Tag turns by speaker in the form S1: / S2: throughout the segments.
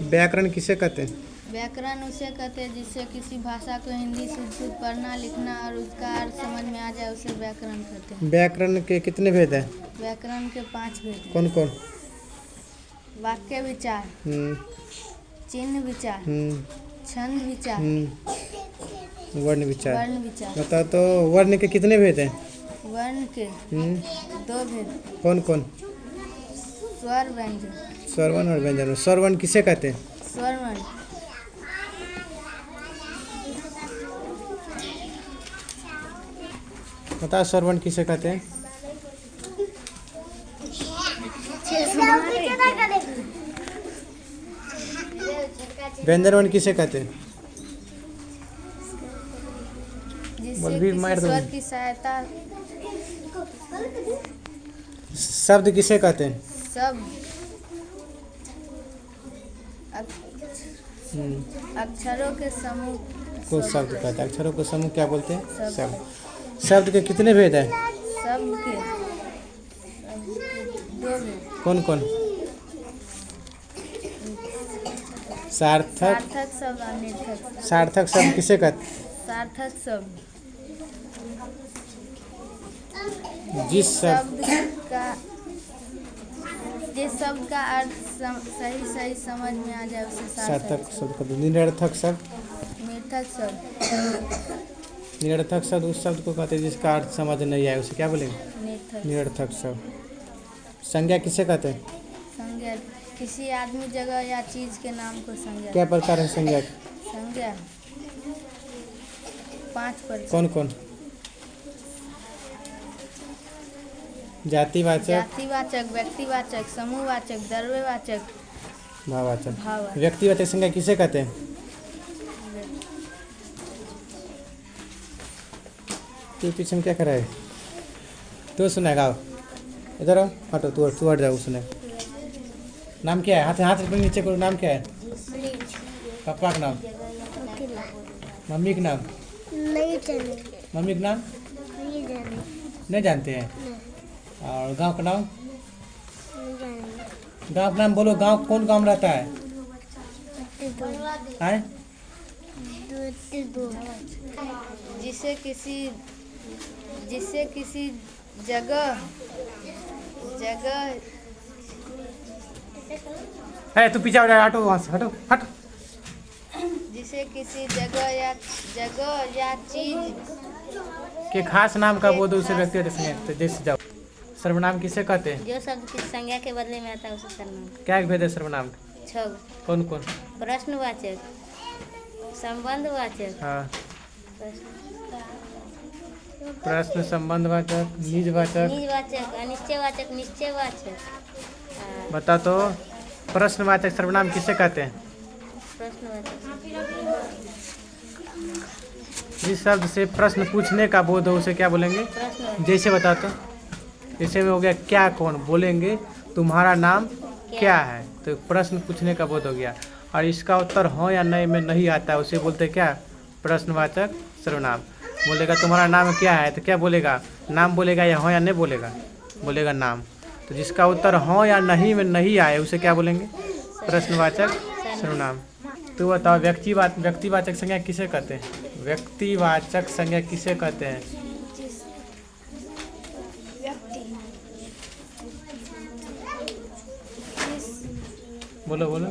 S1: व्याकरण किसे कहते हैं?
S2: व्याकरण उसे कहते हैं जिससे किसी भाषा को हिंदी शुद्ध पढ़ना लिखना और उसका अर्थ समझ में आ जाए, उसे व्याकरण कहते हैं।
S1: व्याकरण के कितने भेद हैं?
S2: व्याकरण के 5 भेद हैं।
S1: कौन कौन?
S2: वाक्य विचार, चिन्ह विचार, छंद विचार,
S1: वर्ण विचार।
S2: वर्ण विचार।
S1: बताओ तो वर्ण के कितने भेद हैं?
S2: वर्ण के 2 भेद।
S1: कौन कौन?
S2: स्वर व्यंजन।
S1: स्वरवर्ण और व्यंजन। स्वरवर्ण किसे कहते हैं?
S2: स्वर वर्ण
S1: बताओ स्वरवर्ण किसे कहते हैं? व्यंजन वर्ण किसे कहते हैं?
S2: जिससे किसी स्वर की सहायता।
S1: शब्द किसे कहते हैं?
S2: शब्द अक्षरों के समूह
S1: को शब्द कहते हैं। अक्षरों को समूह क्या बोलते हैं?
S2: शब्द।
S1: शब्द के कितने भेद हैं?
S2: शब्द के 2 भेद।
S1: कौन कौन? सार्थक।
S2: सार्थक शब्द और निरर्थक।
S1: सार्थक शब्द किसे कहते हैं?
S2: सार्थक शब्द
S1: जिस शब्द
S2: का अर्थ सही समझ में आ जाए, उसे
S1: सार्थक शब्द कहते हैं। निरर्थक शब्द।
S2: निरर्थक शब्द।
S1: निरर्थक शब्द उस शब्द को कहते हैं जिसका अर्थ समझ नहीं आए, उसे क्या बोलेंगे? निरर्थक शब्द। संज्ञा किसे कहते हैं?
S2: संज्ञा किसी आदमी, जगह या चीज के नाम को संज्ञा।
S1: क्या प्रकार है संज्ञा?
S2: संज्ञा 5 प्रकार।
S1: कौन कौन? जातिवाचक,
S2: जातिवाचक, व्यक्तिवाचक, समूहवाचक, द्रव्यवाचक,
S1: भाववाचक। व्यक्तिवाचक संज्ञा किसे कहते हैं? तू पीछे में क्या कर रहा है? तो सुनाएगा। इधर आओ, हटो, तू हट जाओ। सुने नाम क्या है? हाथ हाथ से नीचे करो। नाम क्या है? पापा का नाम? मम्मी का नाम? मम्मी का नाम नहीं जानते हैं। और गांव का नाम? गांव का नाम बोलो। गांव कौन गांव में रहता है? आए?
S2: जिसे किसी जगह
S1: है तू पीछे हटो, वहाँ से हटो, हट।
S2: जिसे किसी जगह या चीज
S1: के खास नाम का बोध उसे व्यक्तिगत संज्ञा। जैसे जाओ। सर्वनाम किसे कहते हैं?
S2: जो शब्द किसी संज्ञा के बदले में आता है, उसे सर्वनाम।
S1: क्या भेद है सर्वनाम?
S2: 6।
S1: कौन कौन?
S2: प्रश्नवाचक, संबंधवाचक।
S1: हाँ। प्रश्न, संबंधवाचक, निजवाचक,
S2: अनिश्चयवाचक, निश्चयवाचक।
S1: बता तो प्रश्नवाचक सर्वनाम किसे कहते हैं?
S2: प्रश्नवाचक
S1: जिस शब्द से प्रश्न पूछने का बोध हो उसे क्या बोलेंगे? जैसे बता तो। जैसे में हो गया क्या कौन, बोलेंगे तुम्हारा नाम क्या है, तो प्रश्न पूछने का बोध हो गया। और इसका उत्तर हाँ या नहीं में नहीं आता है, उसे बोलते क्या? प्रश्नवाचक सर्वनाम। बोलेगा तुम्हारा नाम क्या है, तो क्या बोलेगा? नाम बोलेगा या हाँ या नहीं बोलेगा? बोलेगा नाम। तो जिसका उत्तर हाँ या नहीं में नहीं आए उसे क्या बोलेंगे? प्रश्नवाचक सर्वनाम। तो बताओ व्यक्तिवाचक संज्ञा किसे कहते हैं? व्यक्तिवाचक संज्ञा किसे कहते हैं? बोलो बोलो।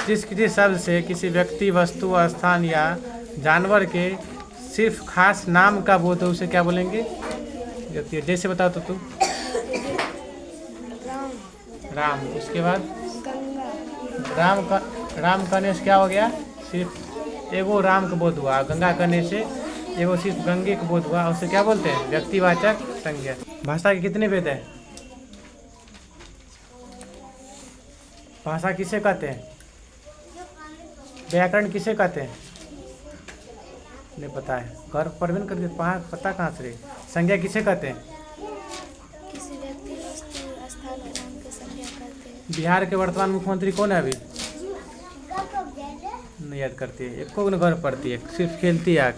S1: जिस किसी शब्द से किसी व्यक्ति, वस्तु, स्थान या जानवर के सिर्फ खास नाम का बोध हो उसे क्या बोलेंगे? जैसे बताओ तो तू। राम। उसके बाद राम करने से क्या हो गया? सिर्फ एगो राम का बोध हुआ। गंगा करने से एगो सिर्फ गंगे का बोध हुआ, उसे क्या बोलते हैं? व्यक्तिवाचक संज्ञा। भाषा के कितने भेद है? भाषा किसे कहते हैं? व्याकरण किसे कहते हैं? नहीं पता है। घर पर भी करके पता कहाँ से? संज्ञा किसे कहते हैं?
S2: किसी व्यक्ति, वस्तु, स्थान के नाम की संज्ञा करते हैं।
S1: बिहार के वर्तमान मुख्यमंत्री कौन है अभी? नहीं याद करती है। एको घर पड़ती है, सिर्फ खेलती है।